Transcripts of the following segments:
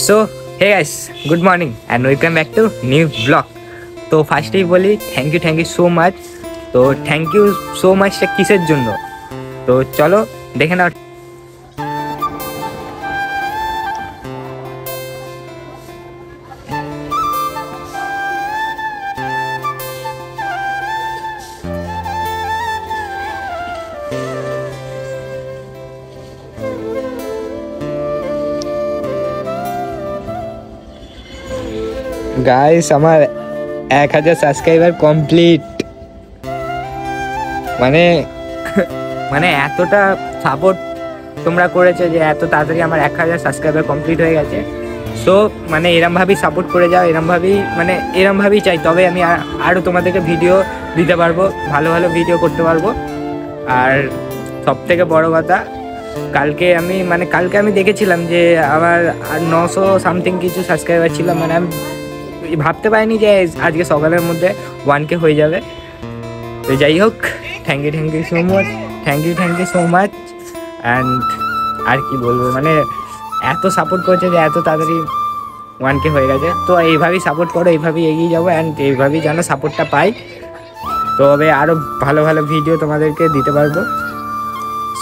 So hey guys, good morning and welcome back to new blog. তো ফার্স্টেই বলি thank you so much. তো thank you so মাচটা কিসের জন্য, তো চলো দেখে নাও। গাইস, আমার 1000 সাবস্ক্রাইবার কমপ্লিট। মানে এতটা সাপোর্ট তোমরা করেছো যে এত তাড়াতাড়ি আমার 1000 সাবস্ক্রাইবার কমপ্লিট হয়ে গেছে। সো মানে এরমভাবেই সাপোর্ট করে যাও, এরমভাবেই চাই, তবে আমি আরও তোমাদেরকে ভিডিও দিতে পারবো, ভালো ভালো ভিডিও করতে পারবো। আর সব থেকে বড় কথা, কালকে আমি দেখেছিলাম যে আমার 900 সামথিং কিছু সাবস্ক্রাইবার ছিল। মানে আমি ভাবতে পারিনি যে আজকে সকালের মধ্যে 1K হয়ে যাবে। তো যাই হোক, thank you so much. And আর কি বলবো, মানে এত সাপোর্ট করছে যে এত তাড়াতাড়ি 1K হয়ে গেছে। তো এইভাবেই সাপোর্ট করো, এইভাবেই এগিয়ে যাবো অ্যান্ড এইভাবেই যেন সাপোর্টটা পাই, তবে আরও ভালো ভালো ভিডিও তোমাদেরকে দিতে পারবো।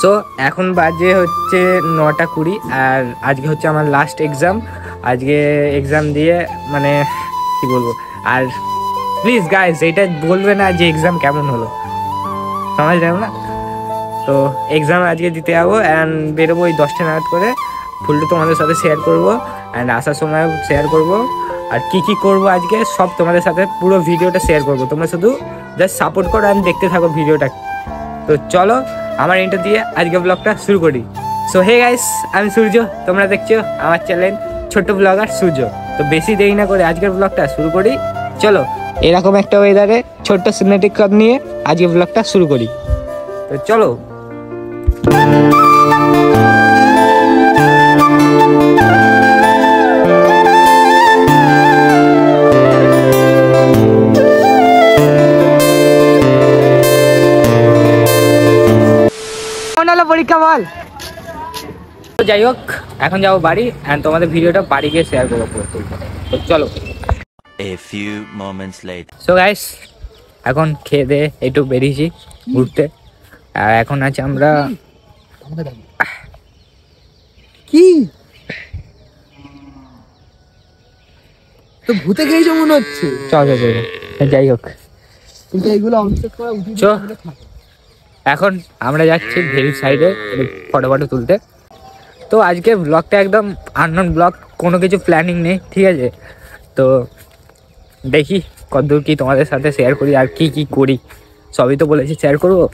সো এখন বাজে হচ্ছে 9:20 আর আজকে হচ্ছে আমার লাস্ট এক্সাম। আজকে এক্সাম দিয়ে মানে কি বলবো। আর প্লিজ গাইজ, এটা বলবে না যে এক্সাম কেমন হলো, সমাজ যাবো না। তো এক্সাম আজকে দিতে যাবো অ্যান্ড বেরোবো ওই 10টা নাগাদ করে। ফুলটা তোমাদের সাথে শেয়ার করবো অ্যান্ড আসার সময় শেয়ার করবো। আর কি করবো আজকে সব তোমাদের সাথে পুরো ভিডিওটা শেয়ার করবো। তোমরা শুধু জাস্ট সাপোর্ট করো অ্যান্ড দেখতে থাকো ভিডিওটা। তো চলো আমার ইন্টার দিয়ে আজকে ব্লগটা শুরু করি। সো হে গাইস, আমি সূর্য, তোমরা দেখছো আমার চ্যানেল ছোট্ট ব্লগার সূর্য। তো বেশি দেরি না করে আজকের ব্লগটা শুরু করি। চলো, এরকম একটা ওয়েদারে ছোট্ট সিনেমেটিক ক্লিপ নিয়ে আজকে ব্লগটা শুরু করি। তো চলো। পরীক্ষা বল। যাই হোক, এখন যাবো বাড়ি অ্যান্ড তোমাদের ভিডিওটা বাড়ি গিয়ে শেয়ার করবো পুরো। তো চলো। A few moments later. So guys, এখন খেয়ে দিয়ে একটু বেরিয়েছি ঘুরতে। আর এখন আছে আমরা কি তো ভূতে খেয়েছে মনে হচ্ছে। চল। যাই হোক, কিন্তু এইগুলো অনসেট করা উচিত। চ এখন আমরা যাচ্ছি ভেরি সাইডে ফটো তুলতে। তো আজকে ব্লগটা একদম আননোন ব্লগ, কোনো কিছু প্ল্যানিং নেই, ঠিক আছে। তো দেখি কতদূর কি তোমাদের সাথে শেয়ার করি আর কি করি, সবই তো বলেছি শেয়ার করবো,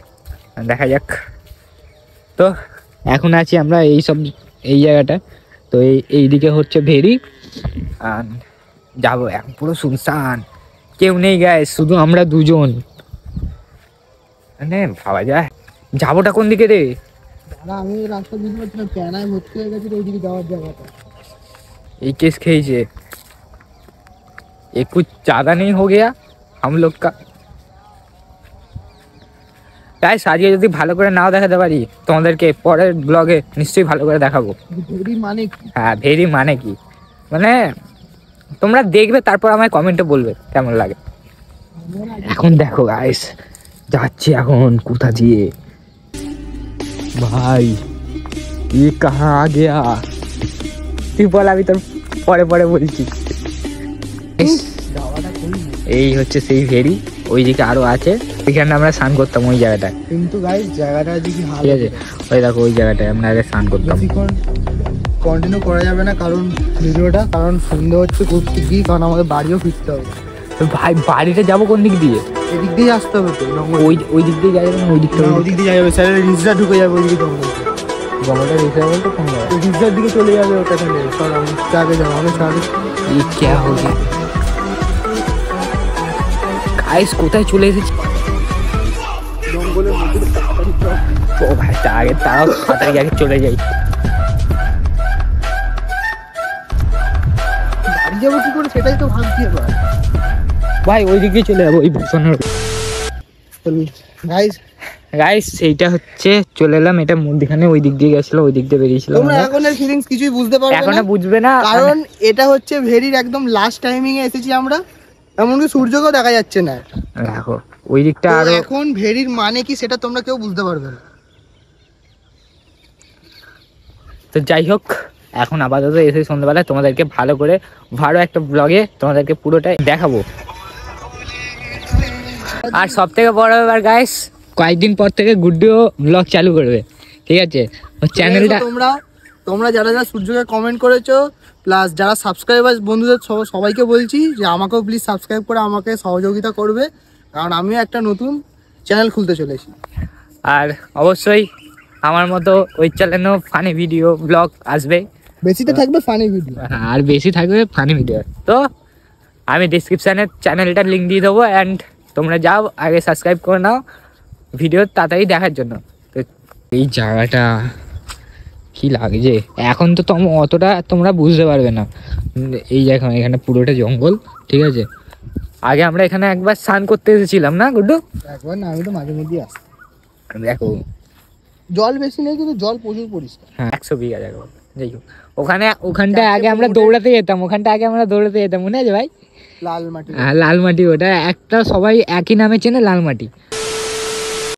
দেখা যাক। তো এখন আছি আমরা এই জায়গাটা। তো এইদিকে হচ্ছে ভেরি, আর যাবো। এখন পুরো শুনশান, কেউ নেই গায়ে, শুধু আমরা দুজন। মানে ভাবা যায় যাবোটা কোন দিকে রে। দাদা, আমি রাস্তা বুঝতে পারছি না, প্যানায় ভর্তি হয়ে গেছে ওইদিকে যাওয়ার জায়গাটা। এই কেস খেয়েছে, कुछ ज़्यादा नहीं हो गया हम लोग का। তাই সাজিয়ে যদি ভালো করে নাও দেখাতে পারি তোমাদেরকে, পরের ব্লগে নিশ্চয়ই ভালো করে দেখাবো। ভেরি মানে হ্যাঁ, ভেরি মানে কি, মানে তোমরা দেখবে তারপর আমায় কমেন্টে বলবে কেমন লাগে। এখন দেখো গাইস, যাচ্ছি এখন কোথা দিয়ে। ভাই ये कहाँ आ गया, তুই বল, আমি তোর পরে বলছি। এই হচ্ছে সেই ভেরি, ওইদিকে আরো আছে, ওইখানে আমরা স্নান করতাম ওই জায়গাটায়। কিন্তু গাইস, জায়গাটা যদি ঠিক আছে, ওই দেখো ওই জায়গাটায় আমরা আগে স্নান করতাম। কন্টিনিউ করা যাবে না কারণ ভিডিওটা, কারণ সন্ধে হচ্ছে ঘুরতে গিয়ে, কারণ আমাদের বাড়িও ফিরতে হবে। তো ভাই বাড়িতে যাবো কোন দিক দিয়ে? এদিক দিয়ে আসতে হবে তো। ওই দিক দিয়ে যাবে না, ওই দিকটা ওই দিক দিয়ে যাবে, স্যার রিজা ঢুকে যাবে ওইদিকে। জঙ্গলটা রিক্সা বলতে কোন জায়গায়? রিজার দিকে চলে যাবে ওটা। তাহলে সর, আমি আগে যাবো, আমি সাথে। ये क्या हो गया गाइस, কোথায় চলে এসেছি? জঙ্গলের মধ্যে ও ভাই, তারাও তাড়াতাড়ি আগে চলে যাই। বাড়ি যাবো কি করে সেটাই তো ভাবছি এবার। ভাই ওই দিক দিয়ে চলে যাবো, ওই ভূষণের। গাইস, গাইস সেইটা হচ্ছে চলে এলাম, এটা মধ্যখানে ওই দিক দিয়ে গেছিল, ওই দিক দিয়ে বেরিয়েছিলাম তোমরা আমরা। এখন এর ফিলিংস কিছুই বুঝতে পারবে এখনো না, বুঝবে না কারণ এটা হচ্ছে ভেরির একদম লাস্ট টাইমিং এ এসেছি আমরা, এমনকি সূর্যকেও দেখা যাচ্ছে না। দেখো ওই দিকটা তো আরো। এখন ভেরির মানে কি সেটা তোমরা কেউ বুঝতে পারবে না। তো যাই হোক, এখন আপাতত এসে সন্ধ্যাবেলা তোমাদেরকে ভালো করে ভালো একটা ব্লগে তোমাদেরকে পুরোটাই দেখাবো। আর সব থেকে বড় ব্যাপার গাইস, কয়েকদিন পর থেকে গুড্ডুও ব্লগ চালু করবে, ঠিক আছে? ওর চ্যানেলটা তোমরা যারা যারা সূর্যকে কমেন্ট করেছো, প্লাস যারা সাবস্ক্রাইবার বন্ধুদের সবাইকে বলছি যে আমাকেও প্লিজ সাবস্ক্রাইব করে আমাকে সহযোগিতা করবে, কারণ আমিও একটা নতুন চ্যানেল খুলতে চলেছি। আর অবশ্যই আমার মতো ওই চ্যানেলেও ফানি ভিডিও ব্লগ আসবে, বেশিতে থাকবে ফানি ভিডিও। আর বেশি থাকবে ফানি ভিডিও। তো আমি ডিসক্রিপশানে চ্যানেলটার লিঙ্ক দিয়ে দেবো, অ্যান্ড তোমরা যাও আগে সাবস্ক্রাইব করে নাও ভিডিও তাড়াতাড়ি দেখার জন্য। তো এই জায়গাটা কি লাগছে এখন তো অতটা তোমরা বুঝতে পারবে না। এই জায়গা এখানে পুরোটা জঙ্গল, ঠিক আছে? আগে আমরা এখানে একবার স্নান করতে এসেছিলাম না গুড্ডু? একবার না, আমি তো মাঝে মধ্যেই আসি। দেখো জল বেশি নেই কিন্তু জল প্রচুর পরিষ্কার। হ্যাঁ 100 বিঘা জায়গা, যাই হোক ওখানটা আগে আমরা দৌড়াতে যেতাম, দৌড়াতে যেতাম, মনে আছে ভাই? লাল মাটি। হ্যাঁ লাল মাটি, ওটা একটা সবাই একই নামে চেনে, লাল মাটি।